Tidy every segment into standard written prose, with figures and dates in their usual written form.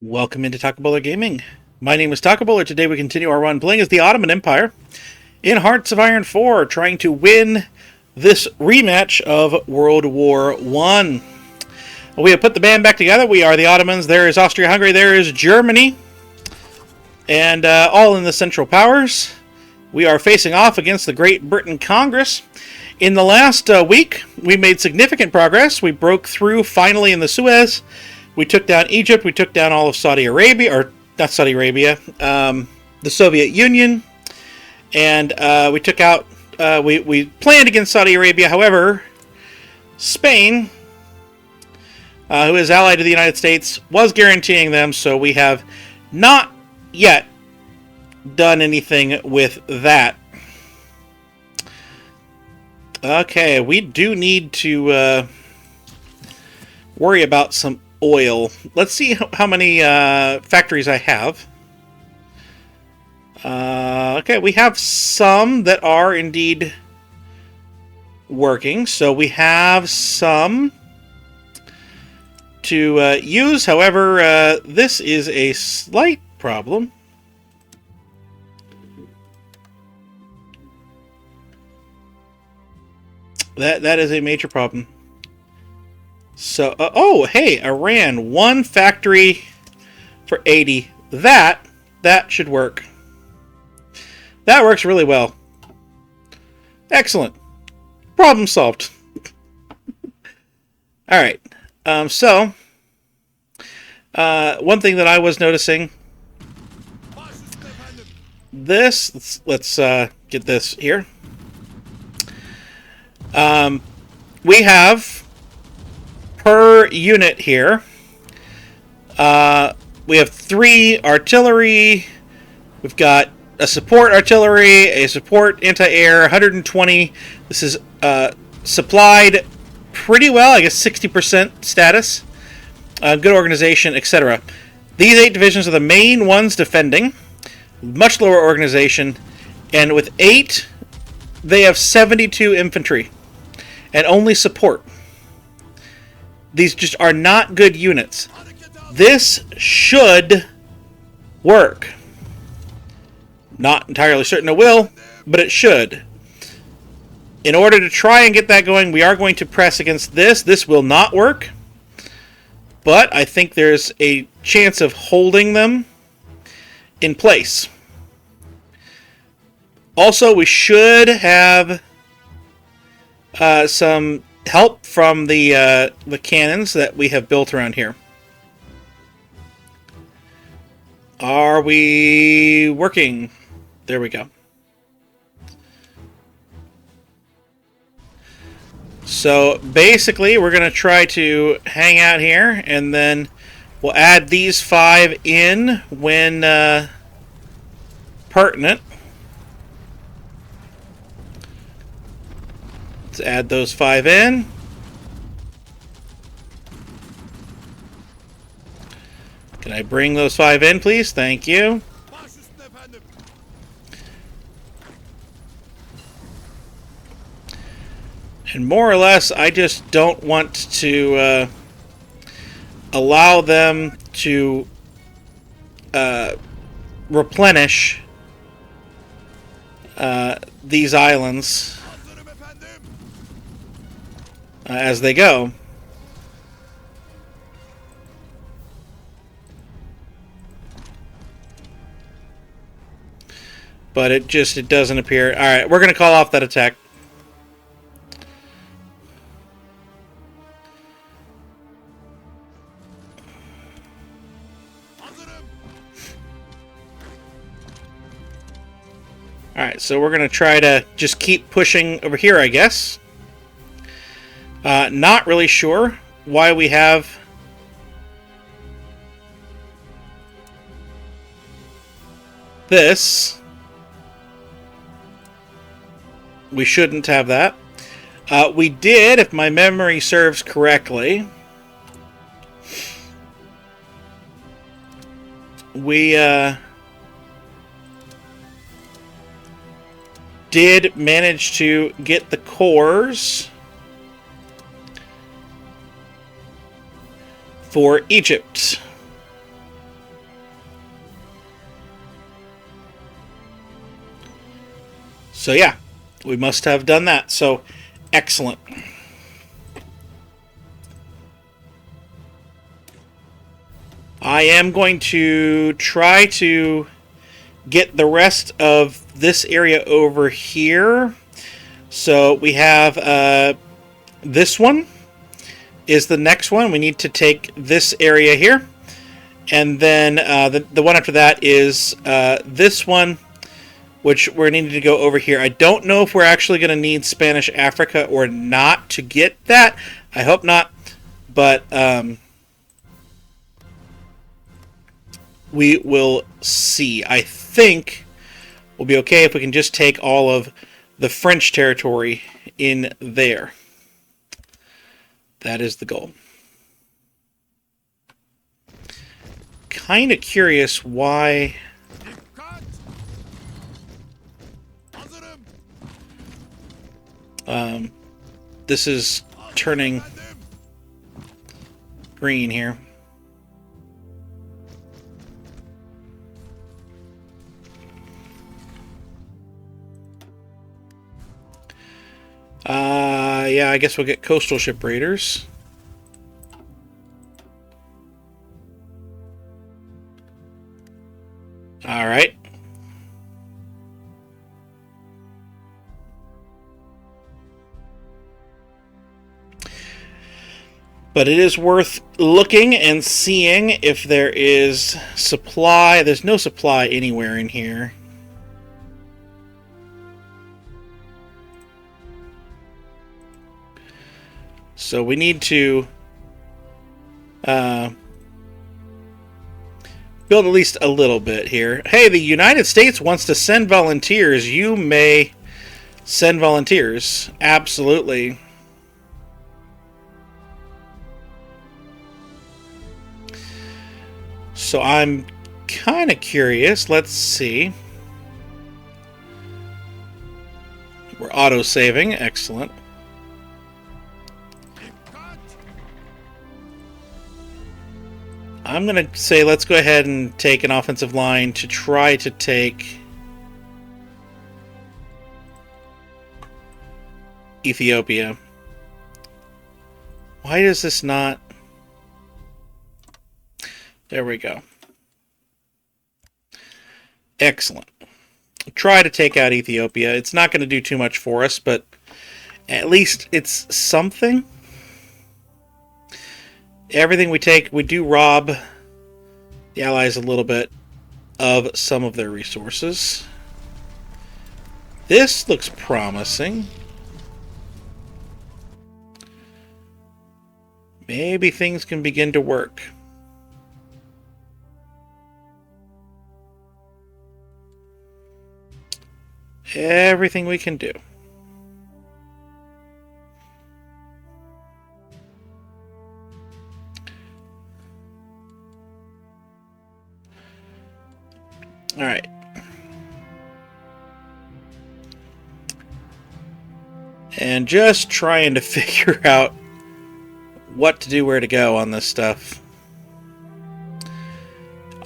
Welcome into Taco Bowler Gaming. My name is Taco Bowler. Today we continue our run playing as the Ottoman Empire in Hearts of Iron 4, trying to win this rematch of World War I. We have put the band back together. We are the Ottomans. There is Austria-Hungary. There is Germany. And all in the Central Powers. We are facing off against the Great Britain Congress. In the last week, we made significant progress. We broke through finally in the Suez. We took down Egypt. We took down all of Saudi Arabia, or not Saudi Arabia, the Soviet Union. And we took out, we planned against Saudi Arabia. However, Spain, who is allied to the United States, was guaranteeing them. So we have not yet done anything with that. Okay, we do need to worry about some oil. Let's see how many factories I have. Okay, we have some that are indeed working. So we have some to use. However, this is a slight problem. That is a major problem. So, oh, hey, Iran, one factory for 80. That should work. That works really well. Excellent. Problem solved. All right. So, one thing that I was noticing. This, let's get this here. We have per unit here. We have 3 artillery. We've got a support artillery, a support anti-air, 120. This is supplied pretty well, I guess 60% status. Good organization, etc. These 8 divisions are the main ones defending. Much lower organization. And with 8, they have 72 infantry. And only support. These just are not good units. This should work. Not entirely certain it will, but it should. In order to try and get that going, we are going to press against this. This will not work. But I think there's a chance of holding them in place. Also, we should have some help from the cannons that we have built around here. Are we working? There we go. So basically, we're going to try to hang out here, and then we'll add these 5 in when pertinent. Let's add those 5 in. Can I bring those 5 in, please? Thank you. And more or less, I just don't want to allow them to replenish these islands as they go. But it doesn't appear. All right, we're going to call off that attack. All right, so we're going to try to just keep pushing over here, I guess. Not really sure why we have this. We shouldn't have that. We did, if my memory serves correctly. We did manage to get the cores for Egypt. So yeah, we must have done that. So excellent. I am going to try to get the rest of this area over here. So we have this one is the next one. We need to take this area here. And then the one after that is this one, which we're needing to go over here. I don't know if we're actually going to need Spanish Africa or not to get that. I hope not. But we will see. I think we'll be okay if we can just take all of the French territory in there. That is the goal. Kind of curious why this is turning green here. Yeah, I guess we'll get coastal ship raiders. All right. But it is worth looking and seeing if there is supply. There's no supply anywhere in here. So we need to build at least a little bit here. Hey, the United States wants to send volunteers. You may send volunteers. Absolutely. So I'm kind of curious. Let's see. We're auto-saving. Excellent. I'm going to say let's go ahead and take an offensive line to try to take Ethiopia. Why does this not... There we go. Excellent. Try to take out Ethiopia. It's not going to do too much for us, but at least it's something. Everything we take, we do rob the Allies a little bit of some of their resources. This looks promising. Maybe things can begin to work. Everything we can do. All right. And just trying to figure out what to do, where to go on this stuff.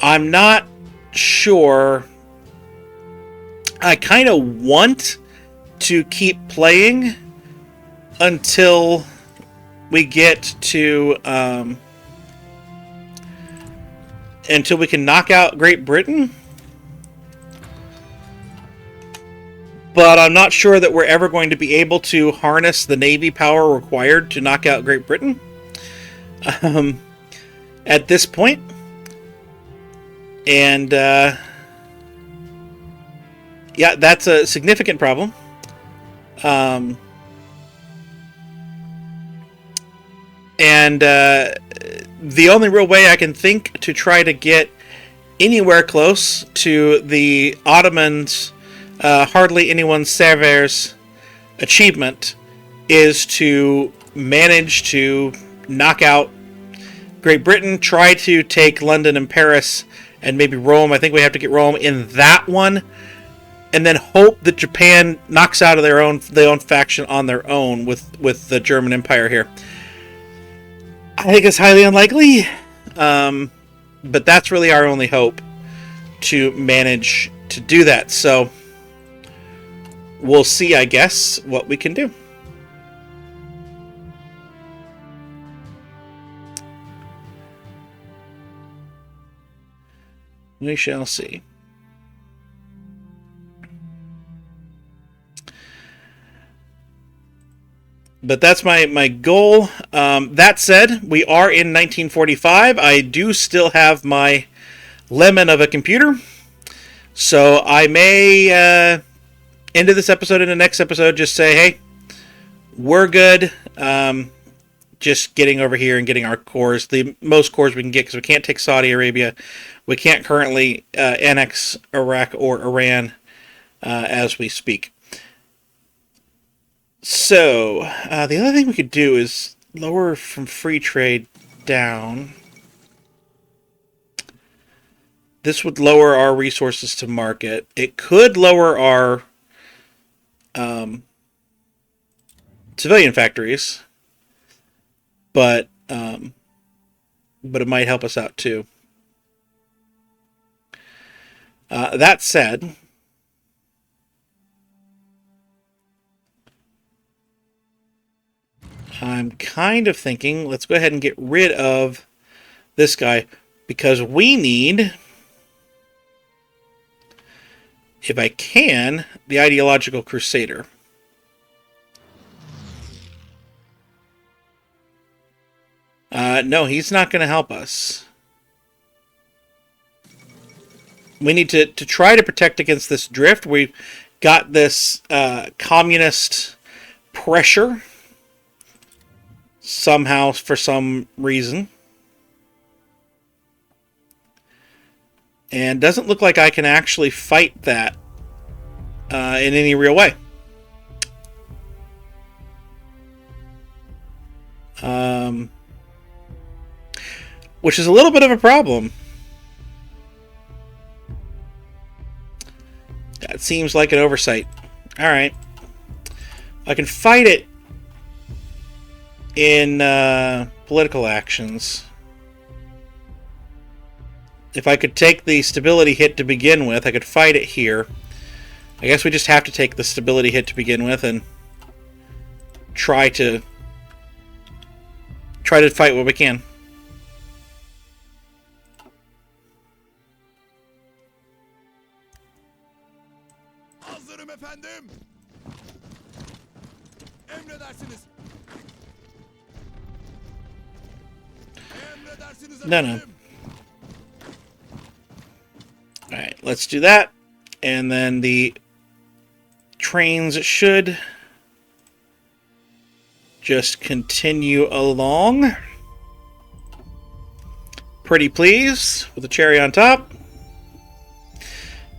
I'm not sure. I kind of want to keep playing until we get to until we can knock out Great Britain. But I'm not sure that we're ever going to be able to harness the Navy power required to knock out Great Britain at this point. And yeah, that's a significant problem. And the only real way I can think to try to get anywhere close to the Ottomans' hardly anyone servers achievement is to manage to knock out Great Britain, try to take London and Paris, and maybe Rome. I think we have to get Rome in that one, and then hope that Japan knocks out of their own faction on their own with the German Empire here. I think it's highly unlikely, but that's really our only hope to manage to do that. So we'll see, I guess, what we can do. We shall see. But that's my goal. That said, we are in 1945. I do still have my lemon of a computer. So I may, end of this episode and the next episode, just say, hey, we're good. Just getting over here and getting our cores, the most cores we can get, because we can't take Saudi Arabia. We can't currently annex Iraq or Iran as we speak. So, the other thing we could do is lower from free trade down. This would lower our resources to market. It could lower our civilian factories, but it might help us out too. That said, I'm kind of thinking, let's go ahead and get rid of this guy, because we need, if I can, the ideological crusader. No, he's not going to help us. We need to try to protect against this drift. We've got this communist pressure somehow, for some reason. And doesn't look like I can actually fight that in any real way. Which is a little bit of a problem. That seems like an oversight. Alright. I can fight it in political actions. If I could take the stability hit to begin with, I could fight it here. I guess we just have to take the stability hit to begin with and try to fight what we can. Hazırım efendim. Emredersiniz. No. Alright, let's do that. And then the trains should just continue along. Pretty pleased with the cherry on top.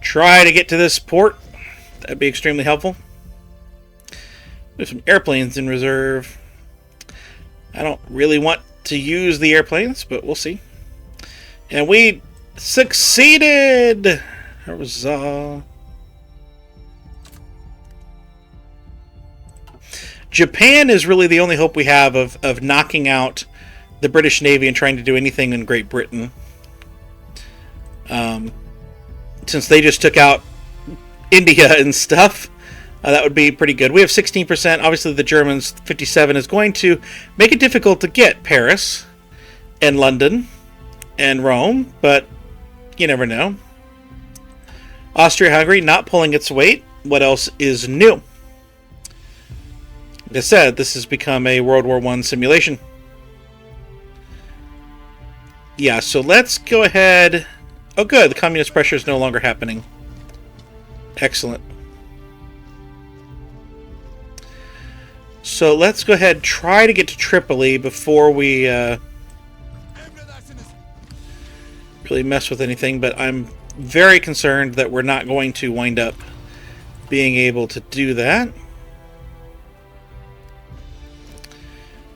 Try to get to this port. That'd be extremely helpful. We have some airplanes in reserve. I don't really want to use the airplanes, but we'll see. And we succeeded! Huzzah. Japan is really the only hope we have of knocking out the British Navy and trying to do anything in Great Britain. Since they just took out India and stuff, that would be pretty good. We have 16%. Obviously, the Germans, 57, is going to make it difficult to get Paris and London and Rome, but you never know. Austria-Hungary not pulling its weight. What else is new? Like I said, this has become a World War I simulation. Yeah, so let's go ahead. Oh, good. The communist pressure is no longer happening. Excellent. So let's go ahead and try to get to Tripoli before we really mess with anything, but I'm very concerned that we're not going to wind up being able to do that.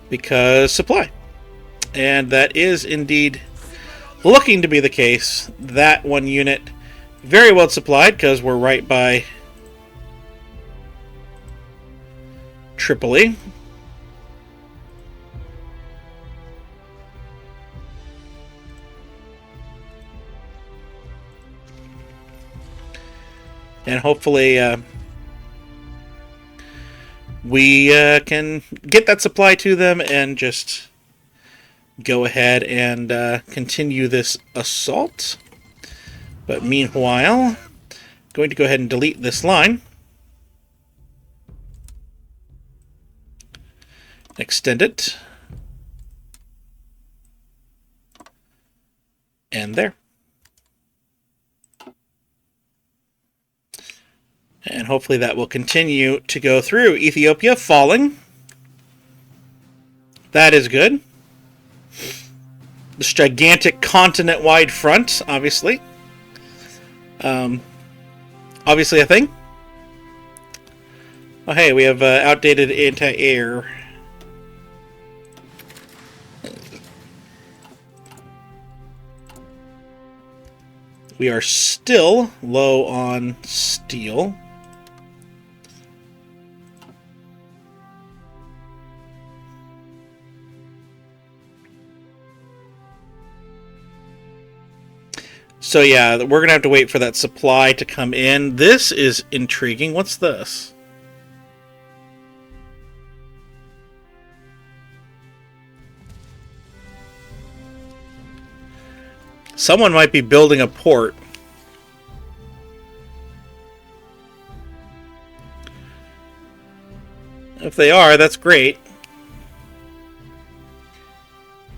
Because supply. And that is indeed looking to be the case. That one unit very well supplied because we're right by Tripoli. And hopefully we can get that supply to them and just go ahead and continue this assault. But meanwhile, going to go ahead and delete this line. Extend it. And there. And hopefully that will continue to go through. Ethiopia falling. That is good. This gigantic continent-wide front, obviously. Obviously a thing. Oh, hey, we have outdated anti-air. We are still low on steel. So yeah, we're going to have to wait for that supply to come in. This is intriguing. What's this? Someone might be building a port. If they are, that's great.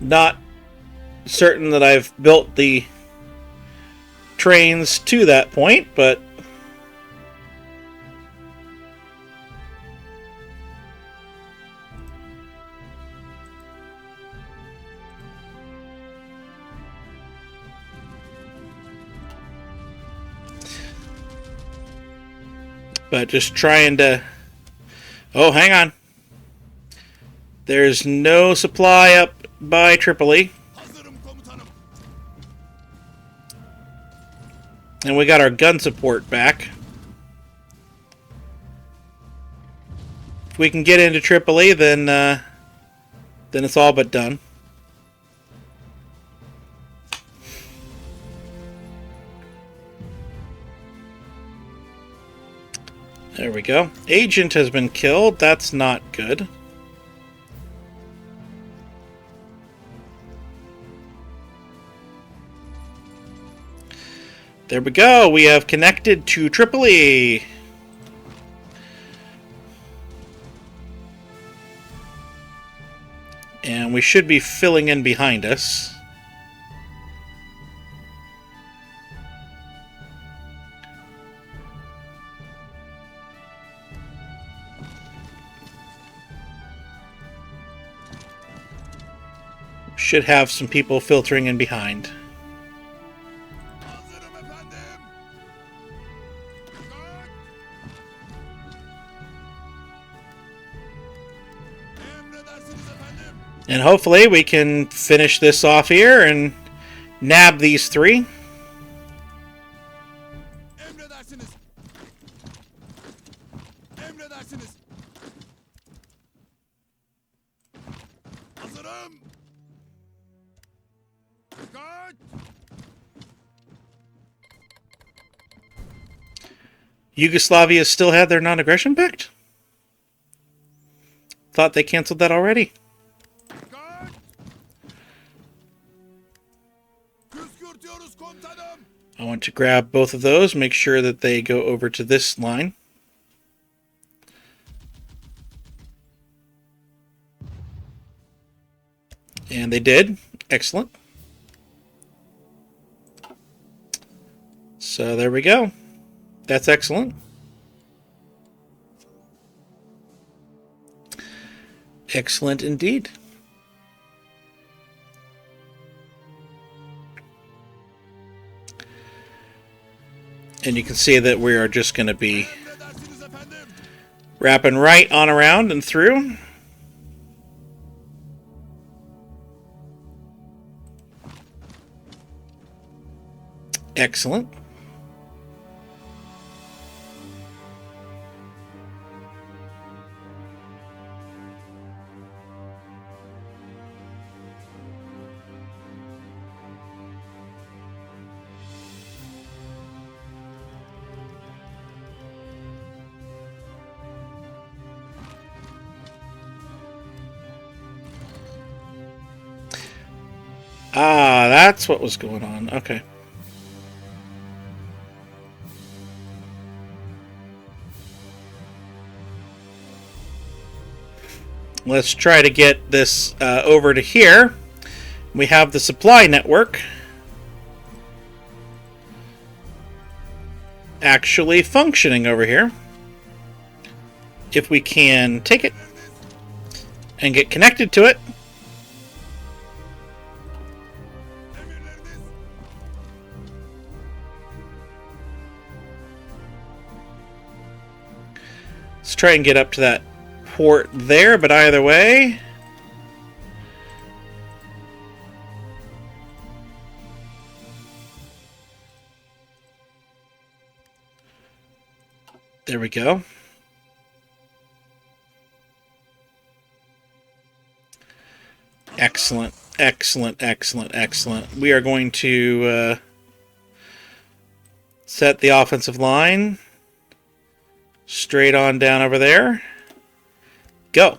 Not certain that I've built the trains to that point, but just trying to... Oh, hang on. There's no supply up by Tripoli. And we got our gun support back. If we can get into Tripoli, then it's all but done. There we go. Agent has been killed. That's not good. There we go. We have connected to Tripoli. And we should be filling in behind us. Should have some people filtering in behind. And hopefully we can finish this off here and nab these three. Yugoslavia still had their non-aggression pact? Thought they canceled that already. I want to grab both of those, make sure that they go over to this line. And they did. Excellent. So there we go. That's excellent. Excellent indeed. And you can see that we are just going to be wrapping right on around and through. Excellent. Ah, that's what was going on. Okay. Let's try to get this over to here. We have the supply network actually functioning over here. If we can take it and get connected to it. Emirleriniz. Let's try and get up to that port there, but either way. There we go. Excellent, excellent, excellent, excellent. We are going to set the offensive line straight on down over there. Go.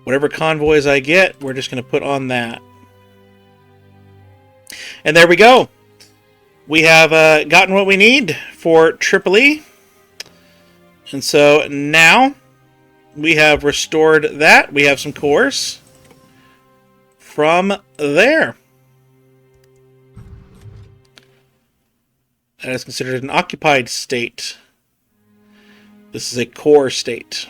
Whatever convoys I get, we're just going to put on that. And there we go. We have gotten what we need for Tripoli. And so now we have restored that. We have some cores from there. That is considered an occupied state. This is a core state.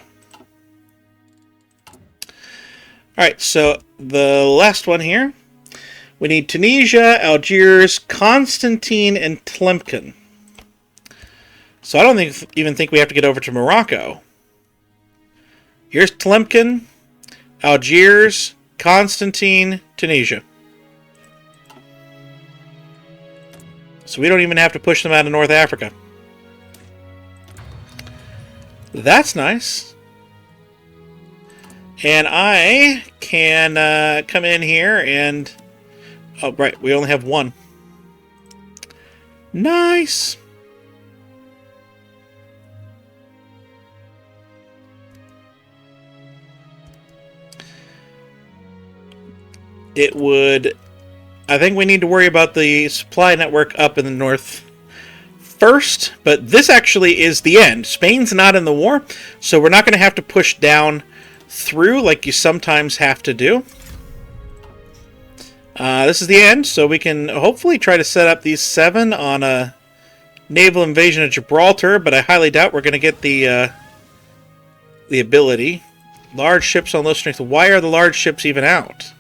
Alright, so the last one here. We need Tunisia, Algiers, Constantine, and Tlemcen. So I don't even think we have to get over to Morocco. Here's Tlemcen, Algiers, Constantine, Tunisia. So we don't even have to push them out of North Africa. That's nice. And I can come in here and... Oh, right. We only have one. Nice. It would... I think we need to worry about the supply network up in the north first, but this actually is the end. Spain's not in the war, so we're not going to have to push down through like you sometimes have to do. This is the end, so we can hopefully try to set up these 7 on a naval invasion of Gibraltar, but I highly doubt we're going to get the ability. Large ships on low strength. Why are the large ships even out?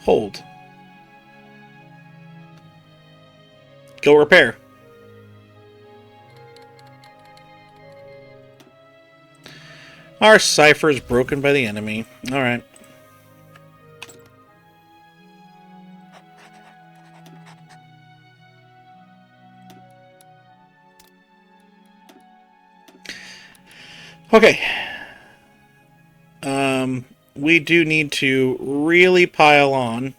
Hold. Go repair. Our cipher is broken by the enemy. Alright. Okay. We do need to really pile on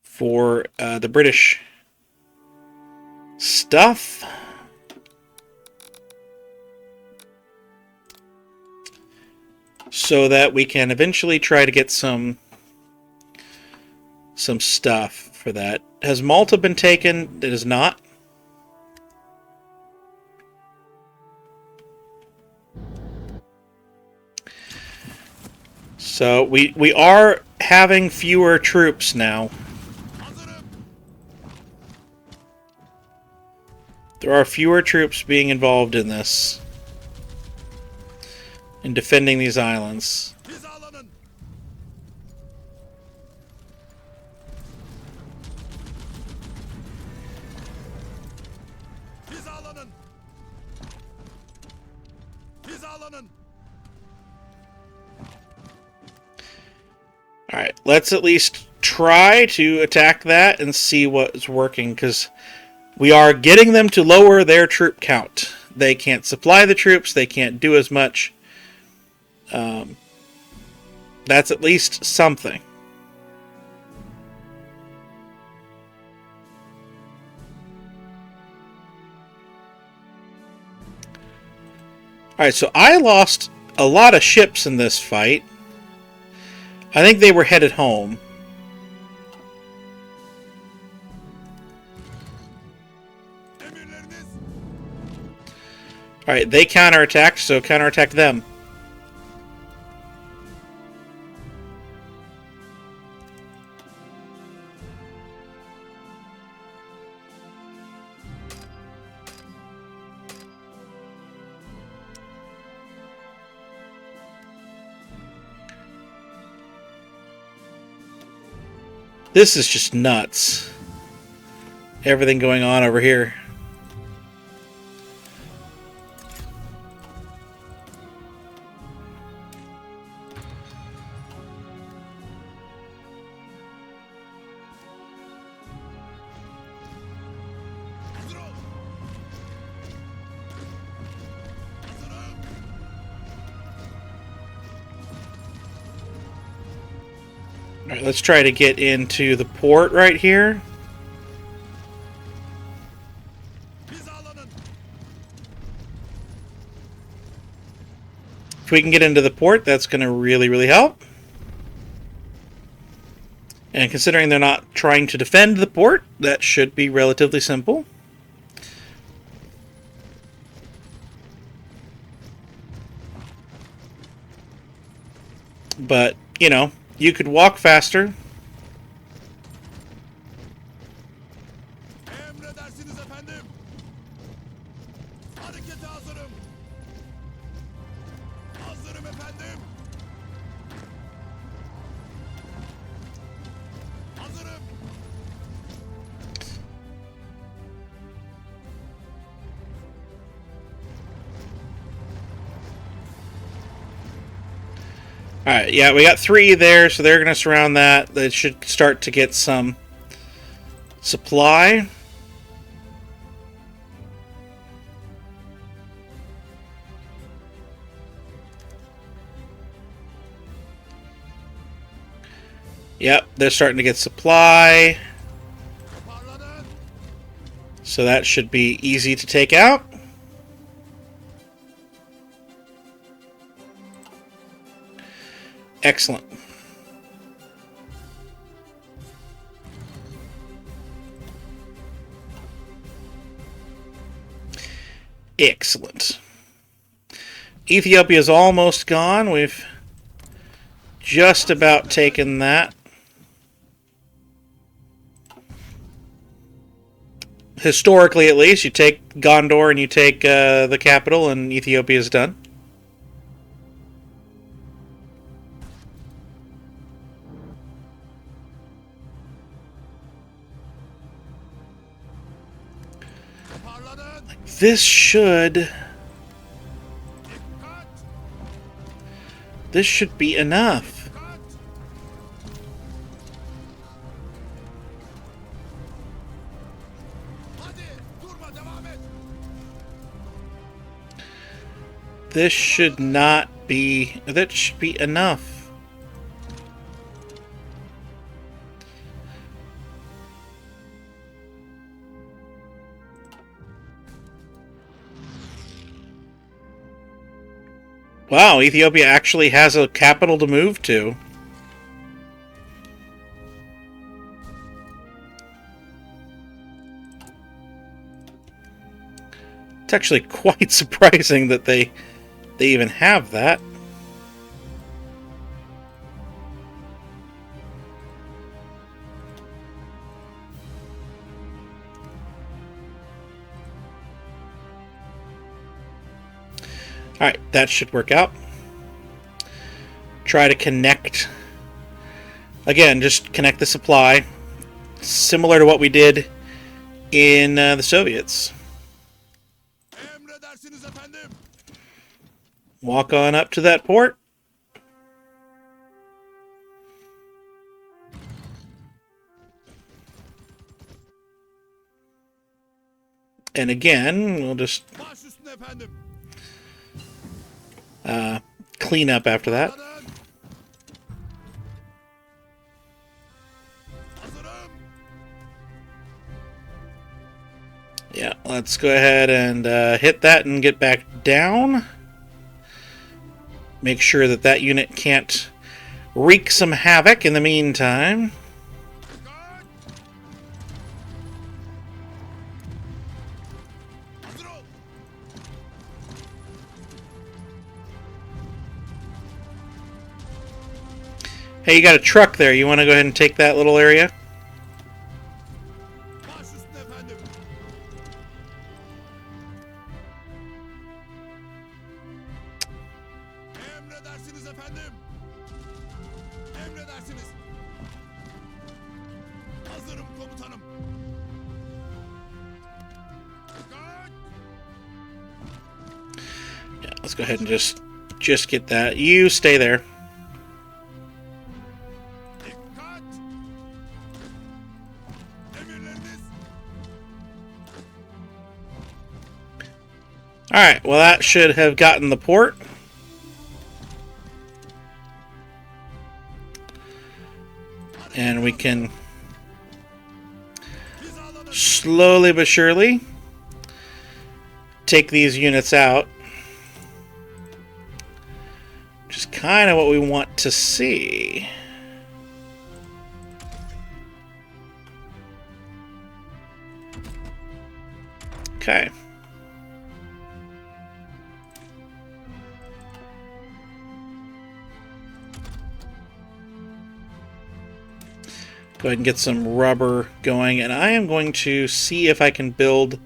for the British stuff. So that we can eventually try to get some stuff for that. Has Malta been taken? It is not. So we are having fewer troops now. There are fewer troops being involved in this. In defending these islands. Hizalanın. Hizalanın. Hizalanın. Alright, let's at least try to attack that and see what's working, because we are getting them to lower their troop count. They can't supply the troops, they can't do as much. That's at least something. Alright, so I lost a lot of ships in this fight. I think they were headed home. Emirleriniz. Alright, they counterattacked, so counterattack them. This is just nuts. Everything going on over here. Hazır ol. Hazırım. Alright, let's try to get into the port right here. Hizalanın. If we can get into the port, that's going to really, really help. And considering they're not trying to defend the port, that should be relatively simple. But, you know, you could walk faster. Emredersiniz efendim. Harekete hazırım. Hazırım efendim. Hazırım. Alright, yeah, we got 3 there, so they're going to surround that. They should start to get some supply. Yep, they're starting to get supply. Toparlanın. So that should be easy to take out. Excellent. Excellent. Ethiopia's almost gone. We've just about taken that. Historically, at least, you take Gondor and you take the capital, and Ethiopia's done. Toparlanın. This should... Dikkat. This should be enough. Dikkat. Hadi durma devam et. This should not be... That should be enough. Wow, Ethiopia actually has a capital to move to. It's actually quite surprising that they even have that. Alright, that should work out. Try to connect. Again, just connect the supply. Similar to what we did in the Soviets. Emredersiniz efendim. Walk on up to that port. And again, we'll just Baş üstüne efendim. clean up after that. Hazırım. Hazırım. Yeah, let's go ahead and hit that and get back down. make sure that that unit can't wreak some havoc in the meantime. Hey, you got a truck there. You want to go ahead and take that little area? Baş üstüne efendim. Emredersiniz efendim. Emredersiniz. Hazırım komutanım. Dikkat! Yeah, let's go ahead and just get that. You stay there. Dikkat! Emirleriniz. Alright, well that should have gotten the port. And we can Hizalanın. slowly but surely take these units out. Which is kind of what we want to see. Okay. Go ahead and get some rubber going, and I am going to see if I can build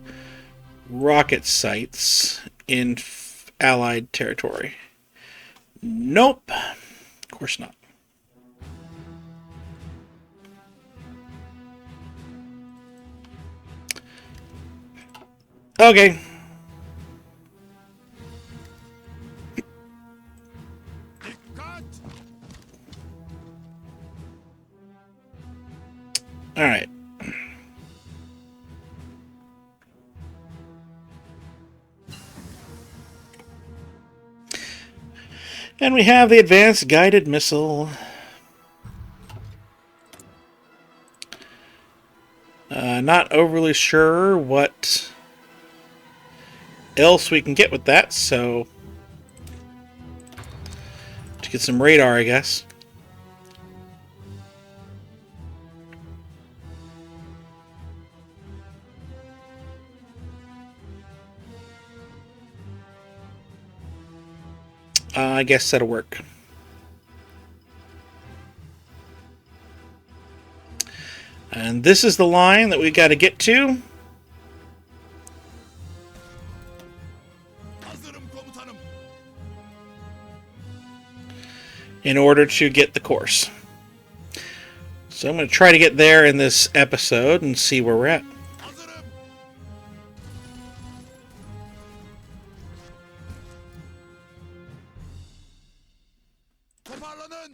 rocket sites in Allied territory. Nope. Of course not. Okay. Dikkat! All right. And we have the advanced guided missile. Not overly sure what else we can get with that, so to get some radar, I guess. I guess that'll work. And this is the line that we got to get to Hazırım komutanım. in order to get the course. So I'm going to try to get there in this episode and see where we're at. Hazırım. Toparlanın.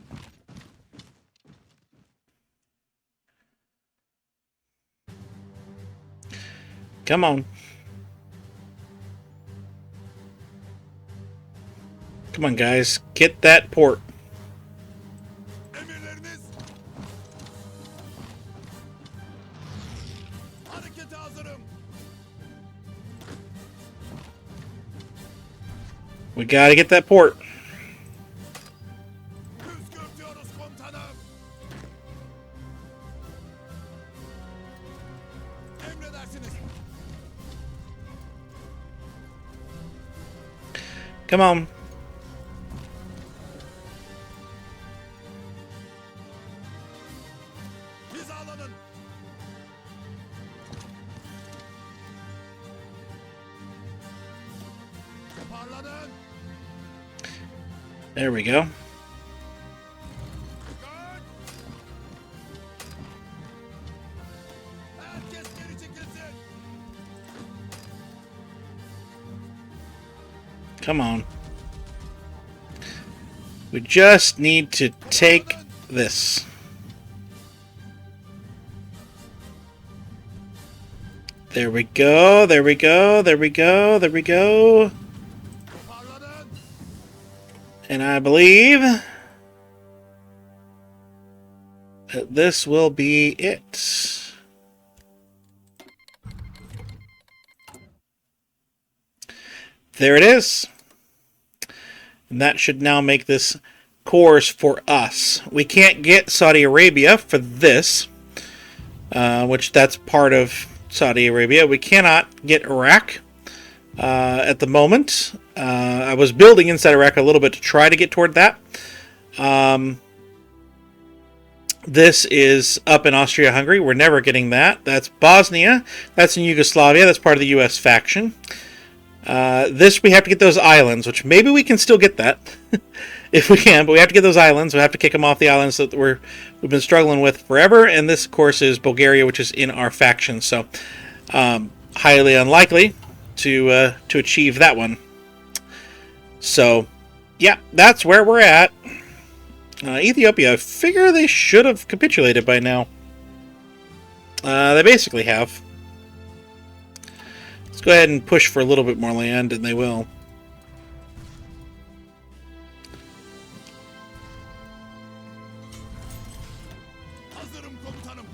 Come on. Come on, guys. Get that port. Emirleriniz. Harekete hazırım. We got to get that port. Püskürtüyoruz komutanım. Emredersiniz. Come on. Hizalanın. Toparlanın. There we go. Dikkat! Herkes geri çekilsin. Come on. We just need to take this. There we go. There we go. There we go. There we go. Toparlanın. And I believe that this will be it. There it is. And that should now make this course for us. We can't get Saudi Arabia for this, which that's part of Saudi Arabia. We cannot get Iraq at the moment. I was building inside Iraq a little bit to try to get toward that. This is up in Austria-Hungary. We're never getting that. That's Bosnia. That's in Yugoslavia. That's part of the U.S. faction. This, we have to get those islands, which maybe we can still get that. If we can, but we have to get those islands. We have to kick them off the islands that we've been struggling with forever. And this, of course, is Bulgaria, which is in our faction. So, highly unlikely to achieve that one. So, yeah, that's where we're at. Ethiopia, I figure they should have capitulated by now. They basically have. Let's go ahead and push for a little bit more land, and they will. Hazırım komutanım.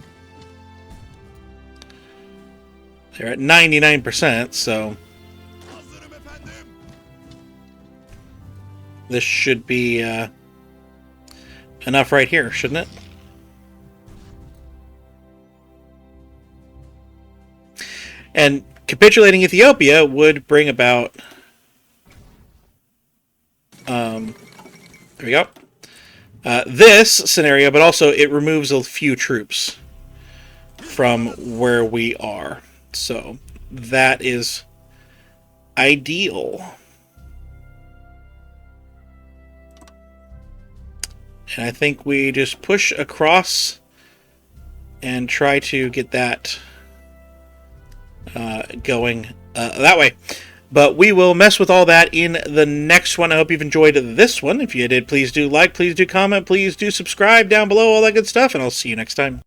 They're at 99%, so Hazırım efendim. this should be enough right here, shouldn't it? And capitulating Ethiopia would bring about... there we go. This scenario, but also it removes a few troops from where we are. So that is ideal. And I think we just push across and try to get that going that way. But we will mess with all that in the next one. I hope you've enjoyed this one. If you did, please do like, please do comment, please do subscribe down below, all that good stuff, and I'll see you next time.